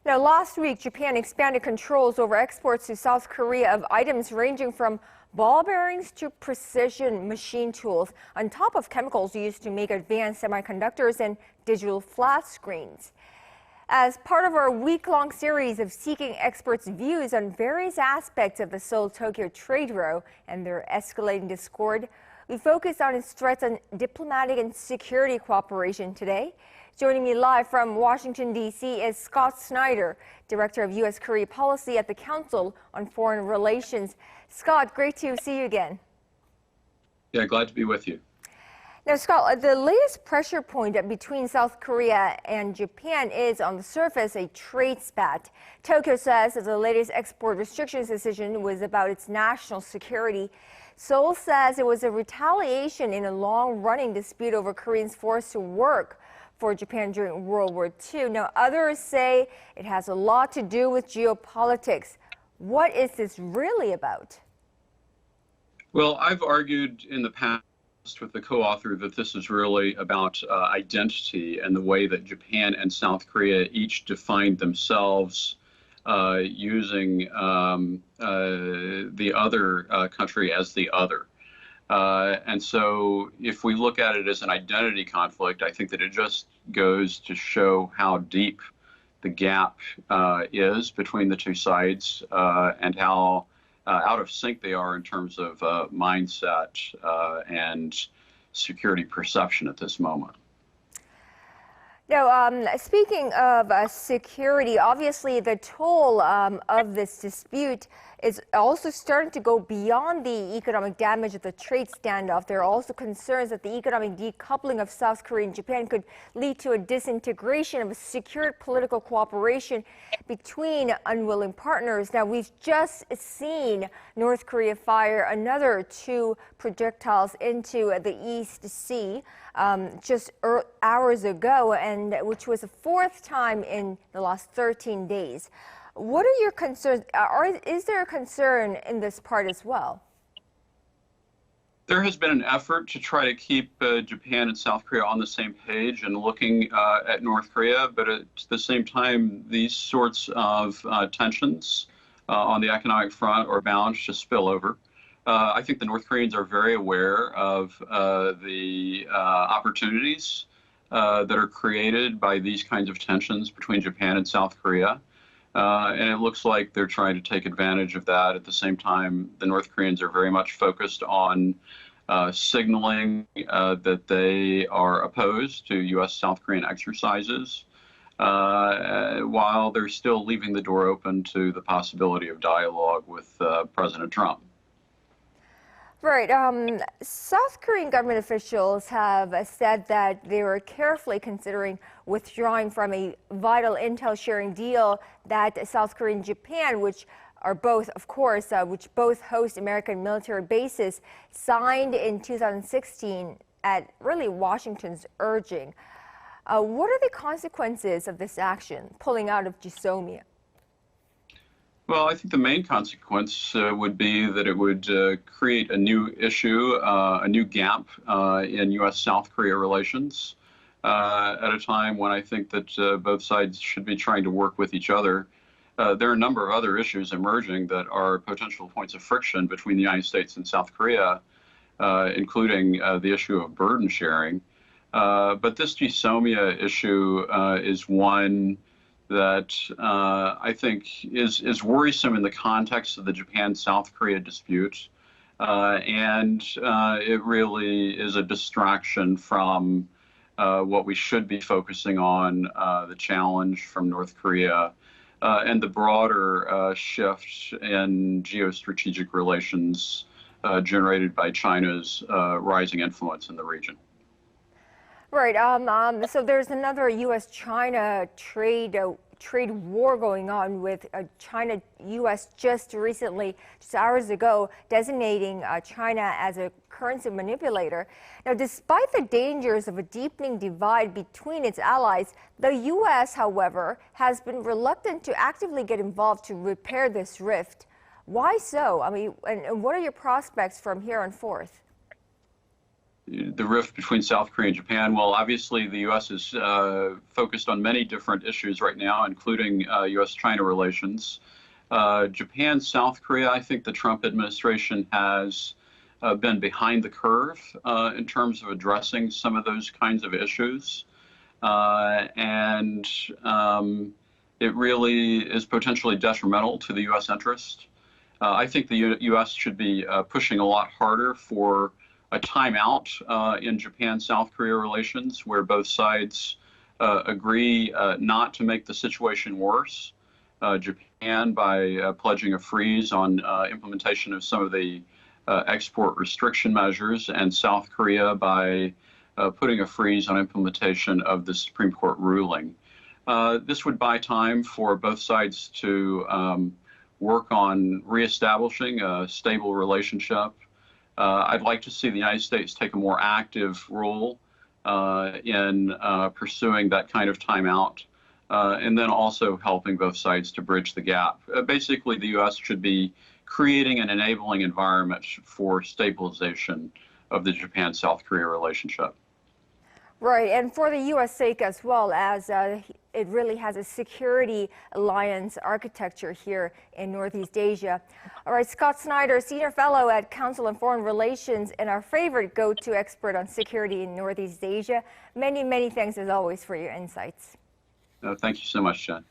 Now, last week, Japan expanded controls over exports to South Korea of items ranging from ball bearings to precision machine tools, on top of chemicals used to make advanced semiconductors and digital flat screens. As part of our week-long series of seeking experts' views on various aspects of the Seoul-Tokyo trade row and their escalating discord, we focus on its threats on diplomatic and security cooperation today. Joining me live from Washington, D.C. is Scott Snyder, Director of U.S.-Korea Policy at the Council on Foreign Relations. Scott, great to see you again. Yeah, glad to be with you. Now, Scott, the latest pressure point between South Korea and Japan is, on the surface, a trade spat. Tokyo says that the latest export restrictions decision was about its national security. Seoul says it was a retaliation in a long-running dispute over Koreans forced to work for Japan during World War II. Now, others say it has a lot to do with geopolitics. What is this really about? Well, I've argued in the past with the co-author that this is really about identity and the way that Japan and South Korea each defined themselves using the other country as the other. And so if we look at it as an identity conflict, I think that it just goes to show how deep the gap is between the two sides and how out of sync they are in terms of mindset and security perception at this moment. Now, speaking of security, obviously the toll of this dispute is also starting to go beyond the economic damage of the trade standoff. There are also concerns that the economic decoupling of South Korea and Japan could lead to a disintegration of a secured political cooperation between unwilling partners. Now, we've just seen North Korea fire another 2 projectiles into the East Sea just hours ago, and which was the 4th time in the last 13 days. What are your concerns? Is there a concern in this part as well? There has been an effort to try to keep Japan and South Korea on the same page and looking at North Korea, but at the same time, these sorts of tensions on the economic front are bound to spill over. I think the North Koreans are very aware of the opportunities that are created by these kinds of tensions between Japan and South Korea. And it looks like they're trying to take advantage of that. At the same time, the North Koreans are very much focused on signaling that they are opposed to U.S.-South Korean exercises, while they're still leaving the door open to the possibility of dialogue with President Trump. Right. South Korean government officials have said that they were carefully considering withdrawing from a vital intel sharing deal that South Korea and Japan, which are both, of course, which both host American military bases, signed in 2016 at really Washington's urging. What are the consequences of this action, pulling out of GSOMIA? Well, I think the main consequence would be that it would create a new issue, a new gap in U.S.-South Korea relations at a time when I think that both sides should be trying to work with each other. There are a number of other issues emerging that are potential points of friction between the United States and South Korea, including the issue of burden sharing. But this GSOMIA issue is one that I think is worrisome in the context of the Japan-South Korea dispute. And it really is a distraction from what we should be focusing on, the challenge from North Korea and the broader shift in geostrategic relations generated by China's rising influence in the region. Right. So there's another U.S.-China trade war going on with China-U.S. just hours ago, designating China as a currency manipulator. Now, despite the dangers of a deepening divide between its allies, the U.S., however, has been reluctant to actively get involved to repair this rift. Why so? I mean, and what are your prospects from here on forth? the rift between South Korea and Japan. Well, obviously, the U.S. is focused on many different issues right now, including U.S.-China relations. Japan, South Korea, I think the Trump administration has been behind the curve in terms of addressing some of those kinds of issues. And it really is potentially detrimental to the U.S. interest. I think the U.S. should be pushing a lot harder for a timeout in Japan-South Korea relations, where both sides agree not to make the situation worse. Japan by pledging a freeze on implementation of some of the export restriction measures, and South Korea by putting a freeze on implementation of the Supreme Court ruling. This would buy time for both sides to work on reestablishing a stable relationship. I'd like to see the United States take a more active role in pursuing that kind of timeout, and then also helping both sides to bridge the gap. Basically, the U.S. should be creating an enabling environment for stabilization of the Japan-South Korea relationship. Right, and for the U.S. sake as well, as it really has a security alliance architecture here in Northeast Asia. All right, Scott Snyder, Senior Fellow at Council on Foreign Relations and our favorite go-to expert on security in Northeast Asia. Many, many thanks as always for your insights. Thank you so much, Jen.